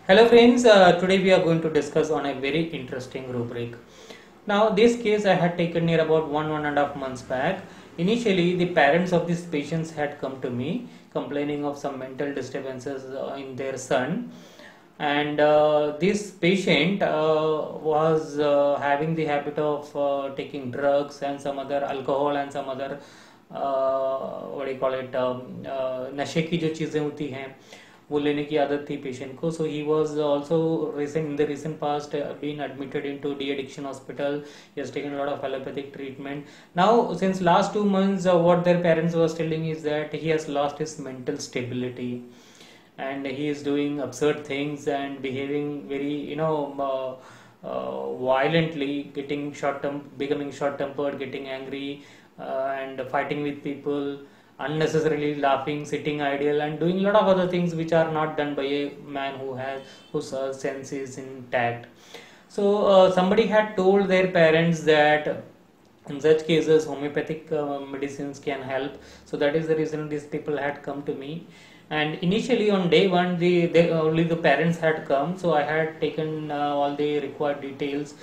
Hello friends, today we are going to discuss on a very interesting rubric. Now this case I had taken near about 1.5 months back. Initially the parents of these patients had come to me complaining of some mental disturbances in their son, and this patient was having the habit of taking drugs and some other alcohol and some other what do you call it, नशे की जो चीज़ें होती हैं वो लेने की आदत थी पेशेंट को. So he was also recent in the recent past been admitted into de-addiction hospital. He has taken a lot of allopathic treatment. Now since last 2 months, what their parents was telling is that he has lost his mental stability and he is doing absurd things and behaving very violently, getting becoming short tempered, getting angry, and fighting with people, unnecessarily laughing, sitting idle, and doing a lot of other things which are not done by a man whose sense is intact. So somebody had told their parents that in such cases homeopathic medicines can help. So that is the reason these people had come to me. And initially on day one, only the parents had come, so I had taken all the required details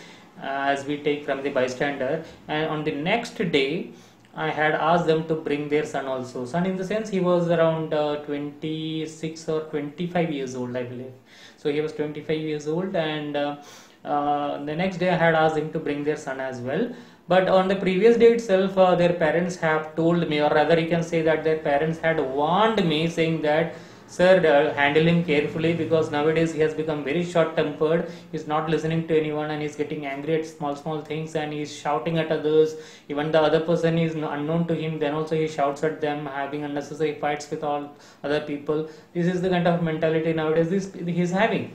as we take from the bystander. And on the next day, I had asked them to bring their son also. Son in the sense he was around 26 or 25 years old, I believe. So he was 25 years old, and the next day I had asked him to bring their son as well. But on the previous day itself, their parents have told me, or rather you can say that their parents had warned me, saying that, sir, handle him carefully because nowadays he has become very short tempered. He's not listening to anyone and he's getting angry at small things, and he's shouting at others. Even the other person is unknown to him, then also he shouts at them, having unnecessary fights with all other people. This is the kind of mentality nowadays he's having.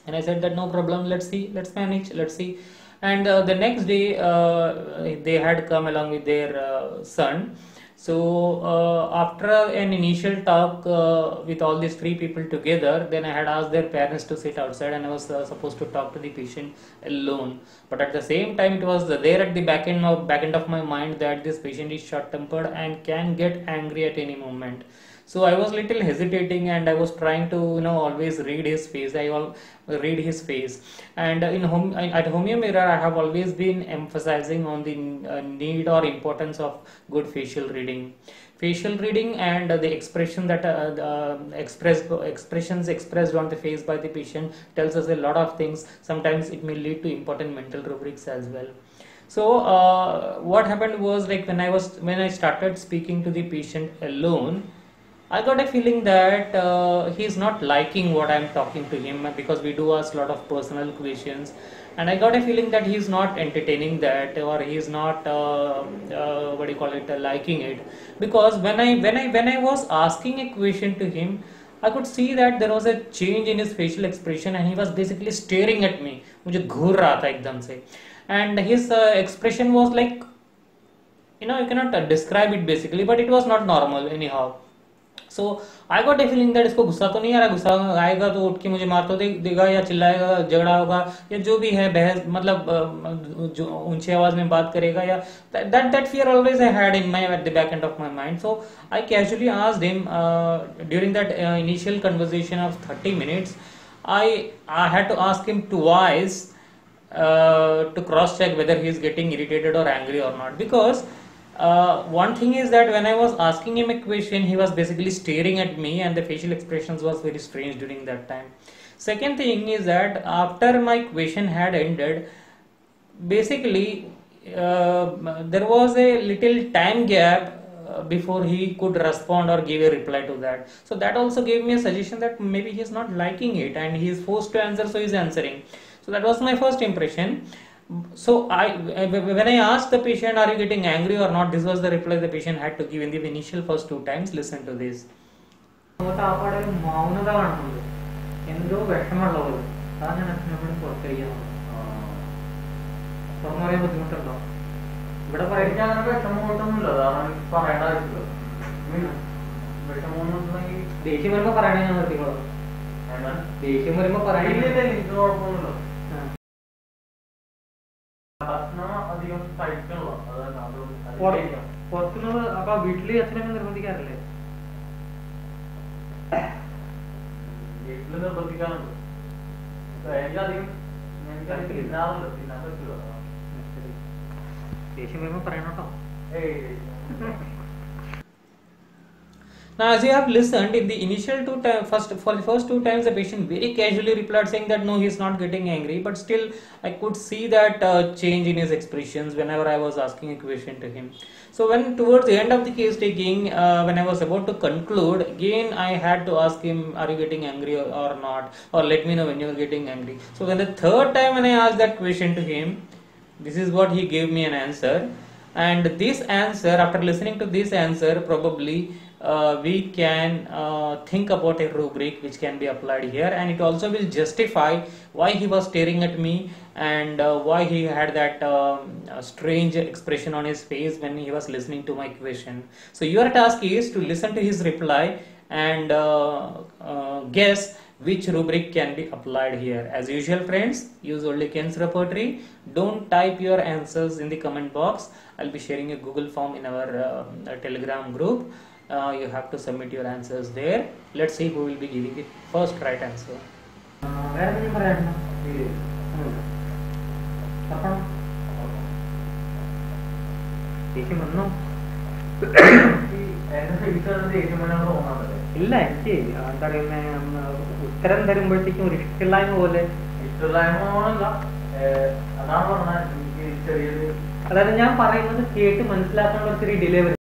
And I said that no problem, let's see, let's manage, let's see. And the next day they had come along with their son. So after an initial talk with all these three people together, then I had asked their parents to sit outside, and I was supposed to talk to the patient alone. But at the same time, it was there at the back end of my mind that this patient is short tempered and can get angry at any moment. So I was little hesitating, and I was trying to always read his face. Read his face. And at Homeo Mirror, I have always been emphasizing on the need or importance of good facial reading. Facial reading and the expression that expressions expressed on the face by the patient tells us a lot of things. Sometimes it may lead to important mental rubrics as well. So what happened was, like, when I started speaking to the patient alone, I got a feeling that he's not liking what I'm talking to him, because we do ask a lot of personal questions, and I got a feeling that he's not entertaining that, or he's not what do you call it, liking it. Because when I was asking a question to him, I could see that there was a change in his facial expression, and he was basically staring at me. मुझे घूर रहा था एकदम से, and his expression was like, you cannot describe it basically, but it was not normal anyhow. So I got a feeling that इसको गुस्सा तो नहीं आ रहा. गुस्सा आएगा तो उठ के मुझे मार तो देगा, या चिल्लाएगा, झगड़ा होगा, या जो भी है, बहस, मतलब जो ऊंची आवाज में बात करेगा, या that fear always I had in my at the back end of my mind. So I casually asked him during that initial conversation of 30 minutes. I had to ask him twice to cross check whether he is getting irritated or angry or not, because one thing is that when I was asking him a question, he was basically staring at me, and the facial expressions was very strange during that time. Second thing is that after my question had ended, basically there was a little time gap before he could respond or give a reply to that. So that also gave me a suggestion that maybe he is not liking it and he is forced to answer, so he is answering. So that was my first impression. So when I asked the patient, are you getting angry or not, this was the reply the patient had to give in the initial first 2 times. Listen to this. പുറത്തുനിന്ന് അപ്പൊ വീട്ടില് അച്ഛനമ്മ നിർബന്ധിക്കാറില്ലേ? വീട്ടില് നിർബന്ധിക്കാറുണ്ട്. എനിക്കധികം തിന്നാറുണ്ട്, തിന്നാൻ പറ്റുമോ? ദേഷ്യം വരുമ്പോ പറയണം കേട്ടോ. ഏയ് Now, as you have listened, in the initial for the first two times, the patient very casually replied saying that no, he is not getting angry, but still I could see that change in his expressions whenever I was asking a question to him. So when towards the end of the case taking, when I was about to conclude, again I had to ask him, are you getting angry or not, or let me know when you are getting angry. So when the third time when I asked that question to him, this is what he gave me an answer. And this answer, after listening to this answer, probably we can think about a rubric which can be applied here, and it also will justify why he was staring at me and why he had that strange expression on his face when he was listening to my question. So your task is to listen to his reply and guess which rubric can be applied here. As usual, friends, use only Ken's repertory. Don't type your answers in the comment box. I'll be sharing a Google form in our Telegram group. You have to submit your answers there. Let's see who will be giving the first right answer. ഇല്ല, എനിക്ക് എന്താ പറയുന്ന ഉത്തരം തരുമ്പോഴത്തേക്കും ഒരു ഇഷ്ടമില്ലായ്മ പോലെ. അതാണ് പറഞ്ഞത്, എനിക്ക് ചെറിയൊരു, അതായത് ഞാൻ പറയുന്നത് കേട്ട് മനസ്സിലാക്കാൻ കുറച്ചൊരു ഡിലേ വരും.